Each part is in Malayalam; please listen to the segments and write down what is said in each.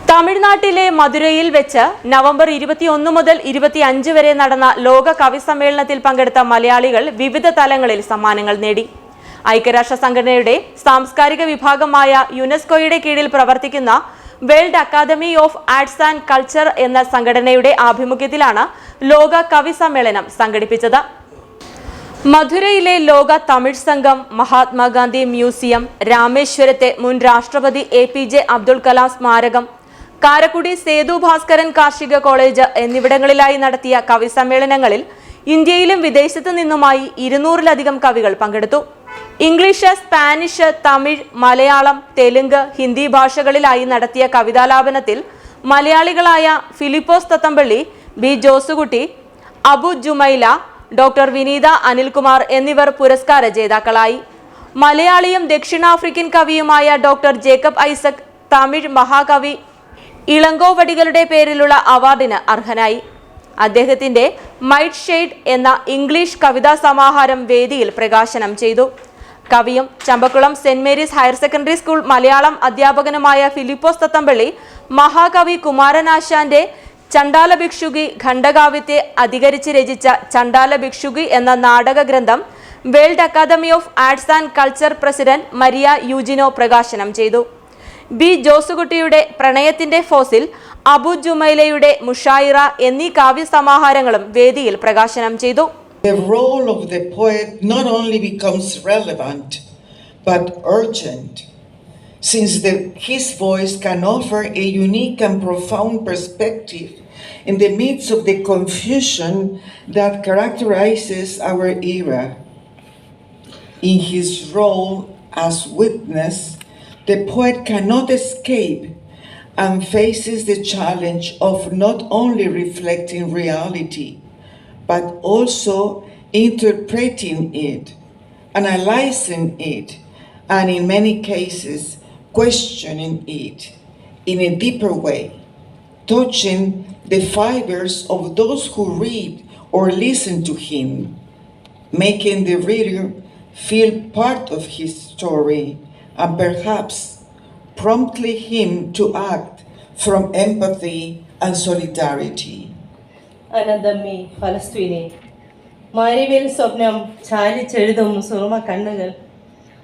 തമിഴ്നാട്ടിലെ മധുരയിൽ വെച്ച് നവംബർ 21 മുതൽ 25 വരെ നടന്ന ലോക കവി സമ്മേളനത്തിൽ പങ്കെടുത്ത മലയാളികൾ വിവിധ തലങ്ങളിൽ സമ്മാനങ്ങൾ നേടി. ഐക്യരാഷ്ട്ര സംഘടനയുടെ സാംസ്കാരിക വിഭാഗമായ യുനെസ്കോയുടെ കീഴിൽ പ്രവർത്തിക്കുന്ന world academy of arts and culture എന്ന സംഘടനയുടെ ആഭിമുഖ്യത്തിലാണ് ലോക കവി സമ്മേളനം സംഘടിപ്പിച്ചത്. മധുരയിലെ ലോക തമിഴ് സംഘം, മഹാത്മാഗാന്ധി മ്യൂസിയം, രാമേശ്വരത്തെ മുൻ രാഷ്ട്രപതി APJ അബ്ദുൽ കലാം സ്മാരകം, കാരക്കുടി സേതു ഭാസ്കരൻ കാർഷിക കോളേജ് എന്നിവിടങ്ങളിലായി നടത്തിയ കവി സമ്മേളനങ്ങളിൽ ഇന്ത്യയിലും വിദേശത്തു നിന്നുമായി 200-ലധികം കവികൾ പങ്കെടുത്തു. ഇംഗ്ലീഷ്, സ്പാനിഷ്, തമിഴ്, മലയാളം, തെലുങ്ക്, ഹിന്ദി ഭാഷകളിലായി നടത്തിയ കവിതാലാപനത്തിൽ മലയാളികളായ ഫിലിപ്പോസ് തത്തമ്പള്ളി, B. ജോസുകുട്ടി, അബു ജുമൈല, ഡോക്ടർ വിനീത അനിൽകുമാർ എന്നിവർ പുരസ്കാര ജേതാക്കളായി. മലയാളിയും ദക്ഷിണാഫ്രിക്കൻ കവിയുമായ ഡോക്ടർ ജേക്കബ് ഐസക് തമിഴ് മഹാകവി ഇളങ്കോവടികളുടെ പേരിലുള്ള അവാർഡിന് അർഹനായി. അദ്ദേഹത്തിന്റെ മൈറ്റ് ഷെയ്ഡ് എന്ന ഇംഗ്ലീഷ് കവിതാ സമാഹാരം വേദിയിൽ പ്രകാശനം ചെയ്തു. കവിയും Champakkulam saint Mary's higher secondary school Malayalam അധ്യാപകനുമായ ഫിലിപ്പോസ് തത്തമ്പള്ളി മഹാകവി കുമാരനാശാന്റെ ചണ്ടാല ഭിക്ഷുകി ഖണ്ഡകാവ്യത്തെ അധികരിച്ച് രചിച്ച ചണ്ടാല ഭിക്ഷുകി എന്ന നാടക ഗ്രന്ഥം world academy of arts and culture president Maria Eugenio പ്രകാശനം ചെയ്തു. B. ജോസുകുട്ടിയുടെ പ്രണയത്തിന്റെ ഫോസിൽ, അബു ജുമൈലയുടെ മുഷായിറ എന്നീ കാവ്യ സമാഹാരങ്ങളും വേദിയിൽ പ്രകാശനം ചെയ്തു. The role of the poet not only becomes relevant but urgent, since his voice can offer a unique and profound perspective in the midst of the confusion that characterizes our era. In his role as witness, the poet cannot escape and faces the challenge of not only reflecting reality, but also interpreting it, analyzing it, and in many cases, questioning it in a deeper way, touching the fibers of those who read or listen to him, making the reader feel part of his story, and perhaps promptly him to act from empathy and solidarity. അനന്തമ്മി ഫലസ്തീനെ, മാരിവിൽ സ്വപ്നം ചാലിച്ചെഴുതും സുറുമ കണ്ണുകൾ,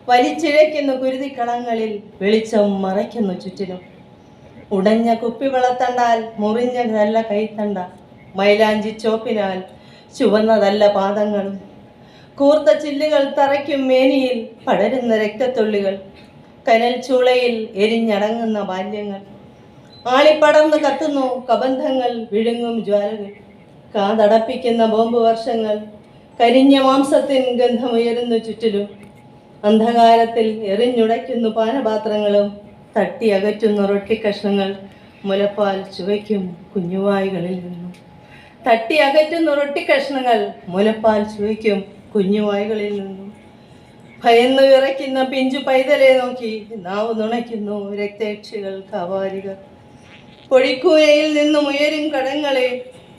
വലിച്ചിഴയ്ക്കുന്നു കുരുതിക്കളങ്ങളിൽ വെളിച്ചം മറയ്ക്കുന്നു ചുറ്റിനും. ഉടഞ്ഞ കുപ്പിവളത്തണ്ടാൽ മുറിഞ്ഞ നല്ല കൈത്തണ്ട, മൈലാഞ്ചി ചോപ്പിനാൽ ചുവന്നതല്ല പാദങ്ങളും, കൂർത്ത ചില്ലുകൾ തറയ്ക്കും മേനിയിൽ പടരുന്ന രക്തത്തുള്ളികൾ, കനൽ ചൂളയിൽ എരിഞ്ഞടങ്ങുന്ന ബാല്യങ്ങൾ, ആളിപ്പടർന്ന് കത്തുന്നു കബന്ധങ്ങൾ, വിഴുങ്ങും ജ്വാലകൾ, കാതടപ്പിക്കുന്ന ബോംബ് വർഷങ്ങൾ, കരിഞ്ഞ മാംസത്തിൻ ഗന്ധമുയരുന്നു ചുറ്റിലും, അന്ധകാരത്തിൽ എറിഞ്ഞുടയ്ക്കുന്നു പാനപാത്രങ്ങളും, തട്ടി അകറ്റുന്ന റൊട്ടിക്കഷ്ണങ്ങൾ, മുലപ്പാൽ ചുവയ്ക്കും കുഞ്ഞുവായികളിൽ നിന്നും. തട്ടി അകറ്റുന്ന റൊട്ടിക്കഷ്ണങ്ങൾ മുലപ്പാൽ ചുവയ്ക്കും കുഞ്ഞുവായികളിൽ നിന്നും. ഭയന്നു വിറയ്ക്കുന്ന പിഞ്ചു പൈതലെ നോക്കി നാവ് നുണയ്ക്കുന്നു രക്തയക്ഷികൾ കാവാരികൾ. പൊടിക്കൂരയിൽ നിന്നും ഉയരും കടങ്ങളെ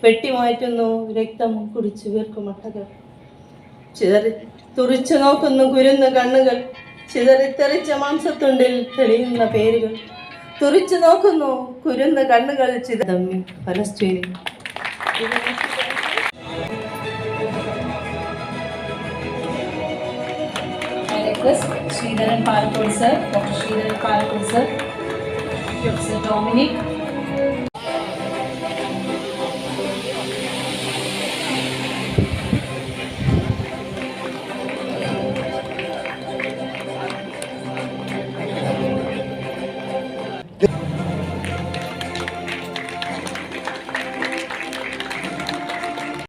വെട്ടിമാറ്റുന്നു രക്തം കുടിച്ചു വീർക്കും അട്ടകൾ. തുറിച്ചു നോക്കുന്നു കുരുന്ന് കണ്ണുകൾ, ചിതറിത്തെറിച്ച മാംസത്തുണ്ടിൽ തെളിയുന്ന പേരുകൾ. തുറിച്ചു നോക്കുന്നു കുരുന്ന് കണ്ണുകൾ, ചിതമ്മി ഫലസ്തീനി. Sridharan Palakod sir, Dr. Sridharan Palakod sir, Professor Dominic,